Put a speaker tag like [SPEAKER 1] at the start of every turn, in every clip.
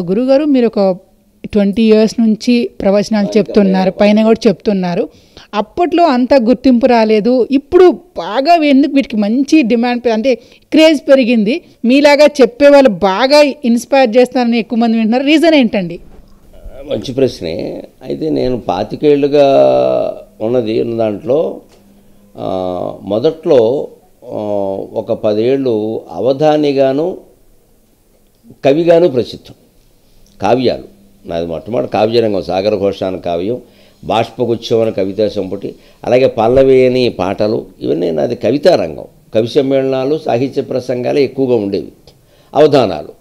[SPEAKER 1] గురుగారు మీరు ఒక 20 ఇయర్స్ నుంచి ప్రవచనాలు చెప్తున్నారు, పైన కూడా చెప్తున్నారు. అప్పట్లో అంత గుర్తింపు రాలేదు. ఇప్పుడు బాగా ఎందుకు వీటికి మంచి డిమాండ్, అంటే క్రేజ్ పెరిగింది. మీలాగా చెప్పే వాళ్ళు బాగా ఇన్స్పైర్ చేస్తారని ఎక్కువ మంది వింటున్నారు. రీజన్ ఏంటండి?
[SPEAKER 2] మంచి ప్రశ్నే. అయితే నేను 25 ఏళ్ళుగా ఉన్న దాంట్లో మొదట్లో ఒక 10 ఏళ్ళు అవధానిగాను కవిగాను ప్రసిద్ధం. కావ్యాలు నాది మొట్టమొదటి కావ్యరంగం, సాగరఘోష అని కావ్యం, బాష్పగుచ్ఛం అని కవితా సంపుటి, అలాగే పల్లవి అని పాటలు, ఇవన్నీ నాది కవితా రంగం. కవి సమ్మేళనాలు, సాహిత్య ప్రసంగాలు ఎక్కువగా ఉండేవి, అవధానాలు.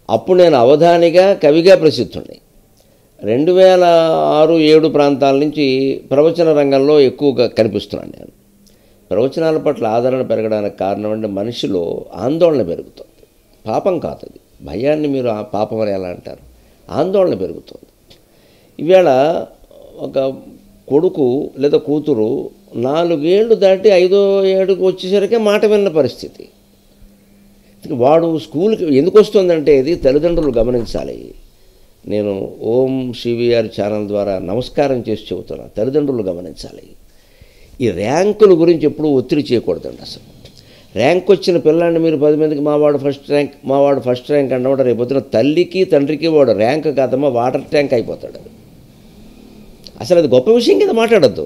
[SPEAKER 2] అప్పుడు నేను అవధానిగా కవిగా ప్రసిద్ధుండి. 2006-7 ప్రాంతాల నుంచి ప్రవచన రంగంలో ఎక్కువగా కనిపిస్తున్నాను. నేను ప్రవచనాల పట్ల ఆదరణ పెరగడానికి కారణం అంటే మనిషిలో ఆందోళన పెరుగుతుంది. పాపం కాదు అది, భయాన్ని మీరు ఆ పాపం అని ఎలా అంటారు? ఆందోళన పెరుగుతుంది. ఈవేళ ఒక కొడుకు లేదా కూతురు 4 ఏళ్ళు దాటి 5వ ఏడుకు వచ్చేసరికి మాట విన్న పరిస్థితి. వాడు స్కూల్కి ఎందుకు వస్తుందంటే ఇది తల్లిదండ్రులు గమనించాలి. నేను ఓం సివిఆర్ ఛానల్ ద్వారా నమస్కారం చేసి చెబుతున్నాను, తల్లిదండ్రులు గమనించాలి. ఈ ర్యాంకుల గురించి ఎప్పుడూ ఒత్తిడి చేయకూడదండి. అసలు ర్యాంక్ వచ్చిన పిల్లాన్ని మీరు 10 మందికి మావాడు ఫస్ట్ ర్యాంక్ అన్నమాట, రేపొద్దున తల్లికి తండ్రికి వాడు ర్యాంక్ కాదమ్మా వాటర్ ట్యాంక్ అయిపోతాడు. అసలు అది గొప్ప విషయం కింద మాట్లాడద్దు.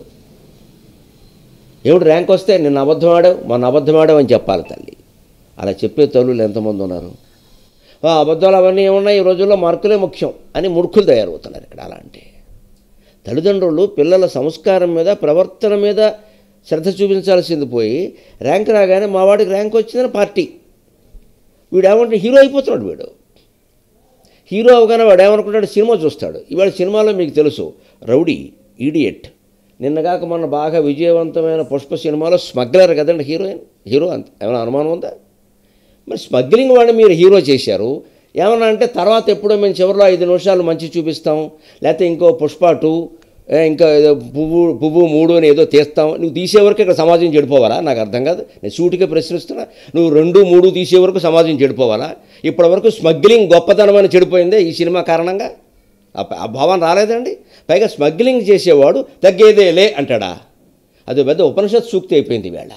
[SPEAKER 2] ఏమిటి ర్యాంక్ వస్తే నిన్న అబద్ధమాడావు మొన్న అబద్ధమాడావు అని చెప్పాలి తల్లి. అలా చెప్పే తల్లులు ఎంతమంది ఉన్నారు? అబద్ధాలు అవన్నీ ఏమున్నాయి, ఈ రోజుల్లో మార్కులే ముఖ్యం అని మూర్ఖులు తయారవుతున్నారు ఇక్కడ. అలా అంటే తల్లిదండ్రులు పిల్లల సంస్కారం మీద, ప్రవర్తన మీద శ్రద్ధ చూపించాల్సింది పోయి ర్యాంక్ రాగానే మా వాడికి ర్యాంక్ వచ్చిందని పార్టీ. వీడు ఏమంటే హీరో అయిపోతున్నాడు. వీడు హీరో అవగానే వాడు ఏమనుకుంటాడు, సినిమా చూస్తాడు. ఇవాళ సినిమాలో మీకు తెలుసు, రౌడీ, ఈడియట్, నిన్నగాక మొన్న బాగా విజయవంతమైన పుష్ప సినిమాలో స్మగ్లర్ కదండి హీరో అంత ఏమైనా అనుమానం ఉందా? మరి స్మగ్లింగ్ వాడిని మీరు హీరో చేశారు. ఏమన్నా అంటే తర్వాత ఎప్పుడో మేము చివరిలో 5 నిమిషాలు మంచి చూపిస్తాం, లేకపోతే ఇంకో పుష్ప 2, ఇంకా ఏదో పువ్వు 3 అని ఏదో తీస్తాం. నువ్వు తీసే వరకు ఇక్కడ సమాజం చెడిపోవాలా? నాకు అర్థం కాదు. నేను సూటిగా ప్రశ్నిస్తున్నా. నువ్వు 2, 3 తీసే వరకు సమాజం చెడిపోవాలా? ఇప్పటి వరకు స్మగ్లింగ్ గొప్పతనం అని చెడిపోయిందే ఈ సినిమా కారణంగా. ఆ భావన రాలేదండి. పైగా స్మగ్లింగ్ చేసేవాడు తగ్గేదేలే అంటాడా? అది పెద్ద ఉపనిషత్ సూక్తి అయిపోయింది వేళ.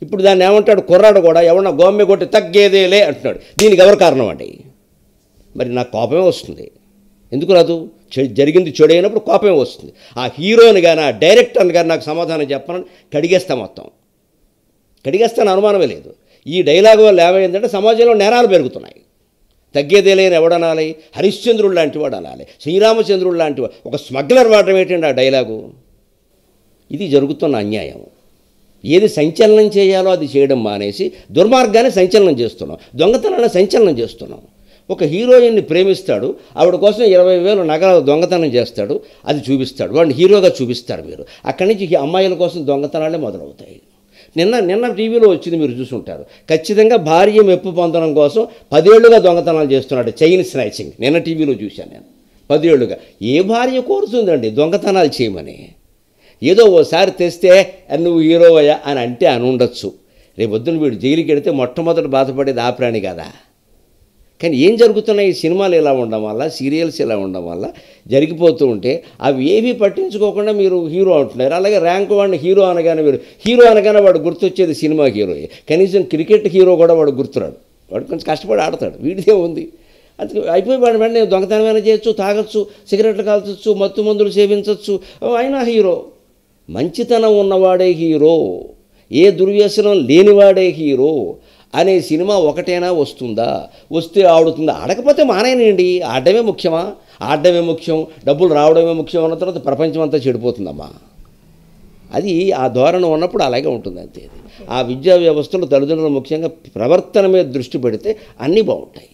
[SPEAKER 2] ఇప్పుడు దాన్ని ఏమంటాడు కుర్రాడు కూడా, ఎవరన్నా గోమ్మె కొట్టి తగ్గేదేలే అంటున్నాడు. దీనికి ఎవరు కారణం అండి? మరి నాకు కోపమే వస్తుంది. ఎందుకు రాదు? జరిగింది చెడు అయినప్పుడు కోపమే వస్తుంది. ఆ హీరోని కానీ ఆ డైరెక్టర్ని కానీ నాకు సమాధానం చెప్పనని కడిగేస్తా, మొత్తం కడిగేస్తాను, అనుమానమే లేదు. ఈ డైలాగ్ వల్ల ఏమైందంటే సమాజంలో నేరాలు పెరుగుతున్నాయి. తగ్గేదేలేని ఎవడనాలి? హరిశ్చంద్రుడు లాంటి వాడు అనాలి, శ్రీరామచంద్రుడు లాంటి వాడు. ఒక స్మగ్లర్ వాడటం ఏంటండి ఆ డైలాగు? ఇది జరుగుతున్న అన్యాయం. ఏది సంచలనం చేయాలో అది చేయడం మానేసి దుర్మార్గాన్ని సంచలనం చేస్తున్నాం, దొంగతనాన్ని సంచలనం చేస్తున్నాం. ఒక హీరోయిన్ని ప్రేమిస్తాడు, ఆవిడ కోసం 20,000 నగలు దొంగతనం చేస్తాడు, అది చూపిస్తాడు, వాడిని హీరోగా చూపిస్తారు మీరు. అక్కడి నుంచి అమ్మాయిల కోసం దొంగతనాలే మొదలవుతాయి. నిన్న టీవీలో వచ్చింది, మీరు చూసుంటారు. ఖచ్చితంగా భార్య మెప్పు పొందడం కోసం 10 ఏళ్లుగా దొంగతనాలు చేస్తున్నాడు, చైన్ స్నాచింగ్. నిన్న టీవీలో చూశాను నేను. 10 ఏళ్లుగా ఏ భార్య కోరుతుందండి దొంగతనాలు చేయమని? ఏదో ఓసారి తెస్తే నువ్వు హీరోవయ్యా అని అంటే అని ఉండొచ్చు. రేపొద్దున వీడు జైలుకి వెడితే మొట్టమొదటి బాధపడేది ఆ ప్రాణి కదా. కానీ ఏం జరుగుతున్నాయి? ఈ సినిమాలు ఇలా ఉండడం వల్ల, సీరియల్స్ ఇలా ఉండడం వల్ల జరిగిపోతూ ఉంటే అవి ఏవి పట్టించుకోకుండా మీరు హీరో అంటున్నారు. అలాగే ర్యాంక్ వాడిని హీరో అనగానే మీరు హీరో అనగానే వాడు గుర్తొచ్చేది సినిమా హీరోయే. కనీసం క్రికెట్ హీరో కూడా వాడు గుర్తురాడు. వాడు కొంచెం కష్టపడి ఆడతాడు, వీడిదే ఉంది. అది అయిపోయి వాడి వెంటనే దొంగతనమైనా చేయొచ్చు, తాగొచ్చు, సిగరెట్లు కాల్చొచ్చు, మత్తు మందులు సేవించవచ్చు, అయినా హీరో. మంచితనం ఉన్నవాడే హీరో, ఏ దుర్వ్యసనం లేనివాడే హీరో అనే సినిమా ఒకటైనా వస్తుందా? వస్తే ఆడుతుందా? ఆడకపోతే మానేయండి. ఆడడమే ముఖ్యమా? ఆడడమే ముఖ్యం, డబ్బులు రావడమే ముఖ్యం అన్న తర్వాత ప్రపంచం అంతా చెడిపోతుందమ్మా. అది ఆ ధోరణి ఉన్నప్పుడు అలాగే ఉంటుంది అంతే. ఆ విద్యా వ్యవస్థలో తల్లిదండ్రులు ముఖ్యంగా ప్రవర్తన మీద దృష్టి పెడితే అన్నీ బాగుంటాయి.